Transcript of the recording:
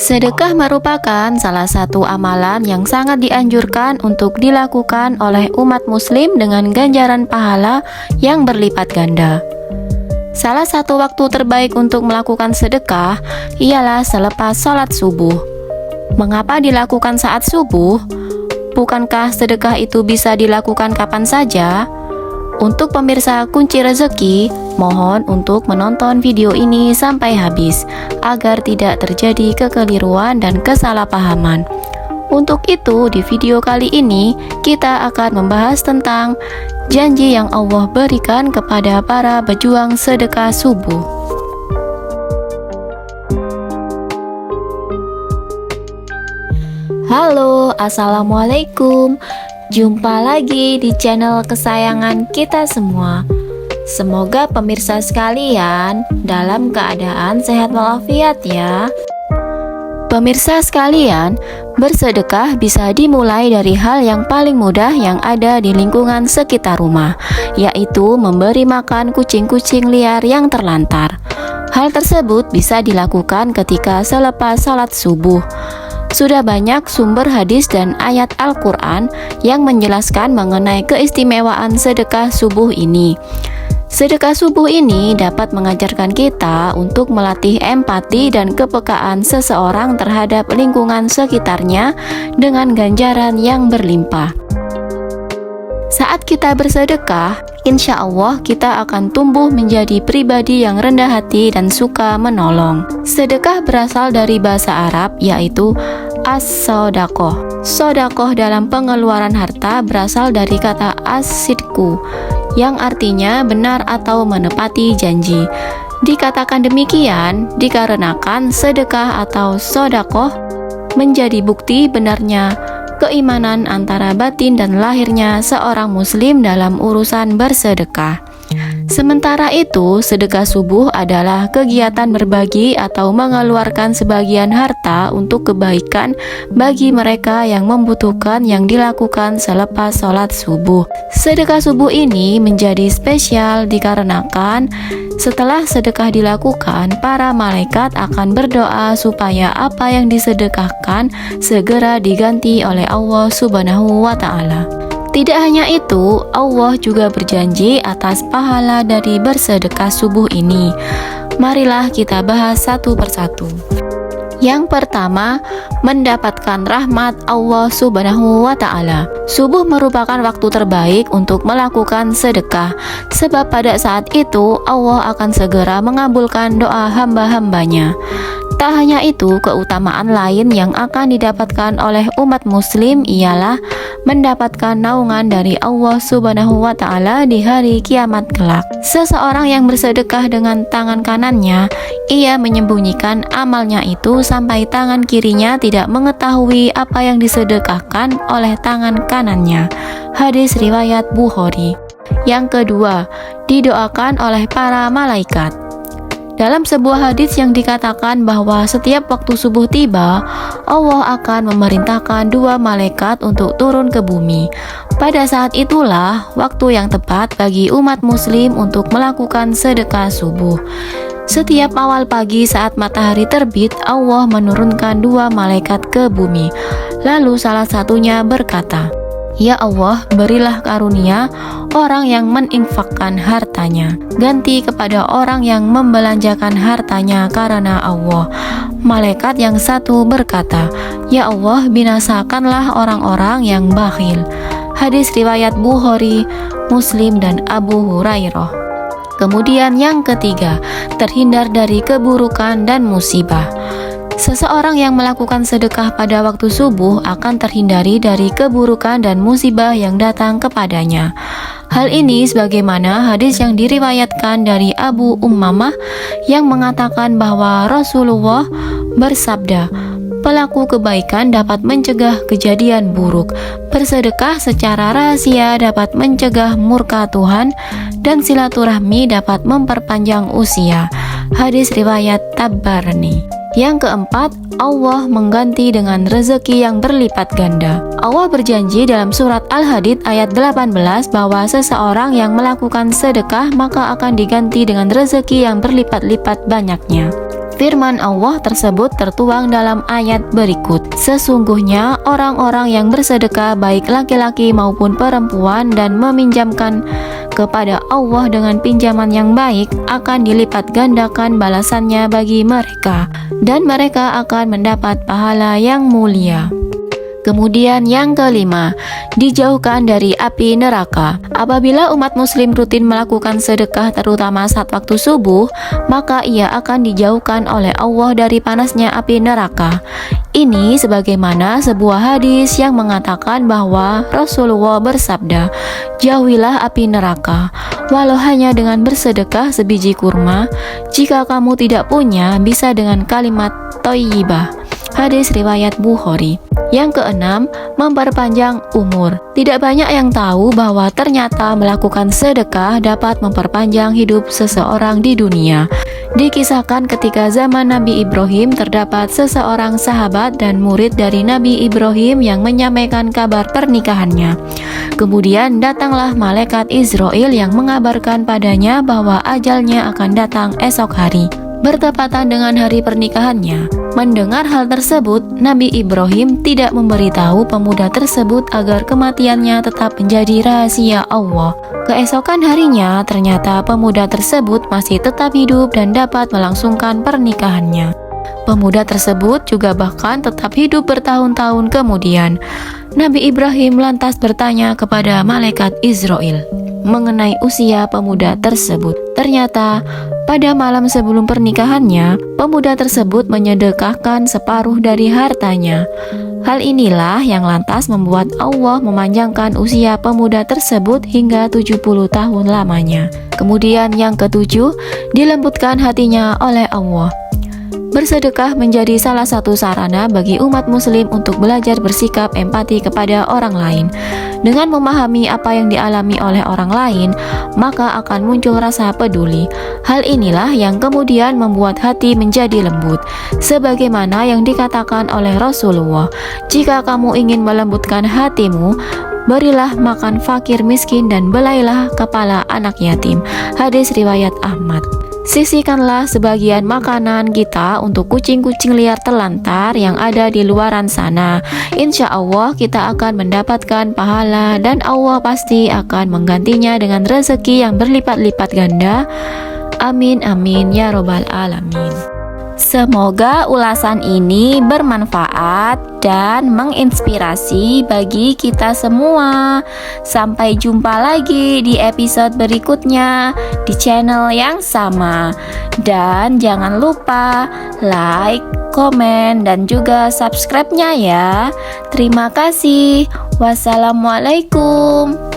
Sedekah merupakan salah satu amalan yang sangat dianjurkan untuk dilakukan oleh umat muslim dengan ganjaran pahala yang berlipat ganda. Salah satu waktu terbaik untuk melakukan sedekah ialah selepas sholat subuh. Mengapa dilakukan saat subuh? Bukankah sedekah itu bisa dilakukan kapan saja? Untuk pemirsa kunci rezeki, mohon untuk menonton video ini sampai habis agar tidak terjadi kekeliruan dan kesalahpahaman. Untuk itu, di video kali ini kita akan membahas tentang janji yang Allah berikan kepada para pejuang sedekah subuh. Halo, assalamualaikum. Jumpa lagi di channel kesayangan kita semua. Semoga pemirsa sekalian dalam keadaan sehat walafiat ya. Pemirsa sekalian, bersedekah bisa dimulai dari hal yang paling mudah yang ada di lingkungan sekitar rumah, yaitu memberi makan kucing-kucing liar yang terlantar. Hal tersebut bisa dilakukan ketika selepas salat subuh. Sudah banyak sumber hadis dan ayat Al-Quran yang menjelaskan mengenai keistimewaan sedekah subuh ini. Sedekah subuh ini dapat mengajarkan kita untuk melatih empati dan kepekaan seseorang terhadap lingkungan sekitarnya dengan ganjaran yang berlimpah. Saat kita bersedekah, insya Allah kita akan tumbuh menjadi pribadi yang rendah hati dan suka menolong. Sedekah berasal dari bahasa Arab, yaitu as-sodakoh. Sodakoh dalam pengeluaran harta berasal dari kata as-sidku, yang artinya benar atau menepati janji. Dikatakan demikian dikarenakan sedekah atau sodakoh menjadi bukti benarnya keimanan antara batin dan lahirnya seorang muslim dalam urusan bersedekah. Sementara itu, sedekah subuh adalah kegiatan berbagi atau mengeluarkan sebagian harta untuk kebaikan bagi mereka yang membutuhkan yang dilakukan selepas sholat subuh. Sedekah subuh ini menjadi spesial dikarenakan setelah sedekah dilakukan, para malaikat akan berdoa supaya apa yang disedekahkan segera diganti oleh Allah Subhanahu wa Ta'ala. Tidak hanya itu, Allah juga berjanji atas pahala dari bersedekah subuh ini. Marilah kita bahas satu persatu. Yang pertama, mendapatkan rahmat Allah Subhanahu wa Ta'ala. Subuh merupakan waktu terbaik untuk melakukan sedekah, sebab pada saat itu Allah akan segera mengabulkan doa hamba-hambanya. Tak hanya itu, keutamaan lain yang akan didapatkan oleh umat muslim ialah mendapatkan naungan dari Allah Subhanahu wa Ta'ala di hari kiamat kelak. Seseorang yang bersedekah dengan tangan kanannya, ia menyembunyikan amalnya itu sampai tangan kirinya tidak mengetahui apa yang disedekahkan oleh tangan kanannya. Hadis riwayat Bukhari. Yang kedua, didoakan oleh para malaikat. Dalam sebuah hadis yang dikatakan bahwa setiap waktu subuh tiba, Allah akan memerintahkan dua malaikat untuk turun ke bumi. Pada saat itulah waktu yang tepat bagi umat muslim untuk melakukan sedekah subuh. Setiap awal pagi saat matahari terbit, Allah menurunkan dua malaikat ke bumi. Lalu salah satunya berkata, "Ya Allah, berilah karunia orang yang meninfakkan hartanya, ganti kepada orang yang membelanjakan hartanya karena Allah." Malaikat yang satu berkata, "Ya Allah, binasakanlah orang-orang yang bakhil." Hadis riwayat Bukhari, Muslim, dan Abu Hurairah. Kemudian yang ketiga, terhindar dari keburukan dan musibah. Seseorang yang melakukan sedekah pada waktu subuh akan terhindari dari keburukan dan musibah yang datang kepadanya. Hal ini sebagaimana hadis yang diriwayatkan dari Abu Ummamah yang mengatakan bahwa Rasulullah bersabda, "Pelaku kebaikan dapat mencegah kejadian buruk. Bersedekah secara rahasia dapat mencegah murka Tuhan, dan silaturahmi dapat memperpanjang usia." Hadis riwayat Tabarani. Yang keempat, Allah mengganti dengan rezeki yang berlipat ganda. Allah berjanji dalam surat Al-Hadid ayat 18 bahwa seseorang yang melakukan sedekah maka akan diganti dengan rezeki yang berlipat-lipat banyaknya. Firman Allah tersebut tertuang dalam ayat berikut. Sesungguhnya orang-orang yang bersedekah baik laki-laki maupun perempuan dan meminjamkan kepada Allah dengan pinjaman yang baik akan dilipat gandakan balasannya bagi mereka dan mereka akan mendapat pahala yang mulia. Kemudian yang kelima, dijauhkan dari api neraka. Apabila umat muslim rutin melakukan sedekah terutama saat waktu subuh, maka ia akan dijauhkan oleh Allah dari panasnya api neraka. Ini sebagaimana sebuah hadis yang mengatakan bahwa Rasulullah bersabda, "Jauhilah api neraka, walau hanya dengan bersedekah sebiji kurma. Jika kamu tidak punya, bisa dengan kalimat thayyibah." Hadis riwayat Bukhari. Yang keenam, memperpanjang umur. Tidak banyak yang tahu bahwa ternyata melakukan sedekah dapat memperpanjang hidup seseorang di dunia. Dikisahkan ketika zaman Nabi Ibrahim terdapat seseorang sahabat dan murid dari Nabi Ibrahim yang menyampaikan kabar pernikahannya. Kemudian datanglah malaikat Israel yang mengabarkan padanya bahwa ajalnya akan datang esok hari, bertepatan dengan hari pernikahannya. Mendengar hal tersebut, Nabi Ibrahim tidak memberitahu pemuda tersebut agar kematiannya tetap menjadi rahasia Allah. Keesokan harinya, ternyata pemuda tersebut masih tetap hidup dan dapat melangsungkan pernikahannya. Pemuda tersebut juga bahkan tetap hidup bertahun-tahun kemudian. Nabi Ibrahim lantas bertanya kepada malaikat Israel mengenai usia pemuda tersebut. Ternyata pada malam sebelum pernikahannya, pemuda tersebut menyedekahkan separuh dari hartanya. Hal inilah yang lantas membuat Allah memanjangkan usia pemuda tersebut hingga 70 tahun lamanya. Kemudian yang ketujuh, dilembutkan hatinya oleh Allah. Bersedekah menjadi salah satu sarana bagi umat muslim untuk belajar bersikap empati kepada orang lain. Dengan memahami apa yang dialami oleh orang lain, maka akan muncul rasa peduli. Hal inilah yang kemudian membuat hati menjadi lembut. Sebagaimana yang dikatakan oleh Rasulullah, "Jika kamu ingin melembutkan hatimu, berilah makan fakir miskin dan belailah kepala anak yatim." Hadis riwayat Ahmad. Sisihkanlah sebagian makanan kita untuk kucing-kucing liar terlantar yang ada di luaran sana. Insya Allah kita akan mendapatkan pahala dan Allah pasti akan menggantinya dengan rezeki yang berlipat-lipat ganda. Amin amin ya robbal alamin. Semoga ulasan ini bermanfaat dan menginspirasi bagi kita semua. Sampai jumpa lagi di episode berikutnya di channel yang sama. Dan jangan lupa like, komen, dan juga subscribe-nya ya. Terima kasih. Wassalamualaikum.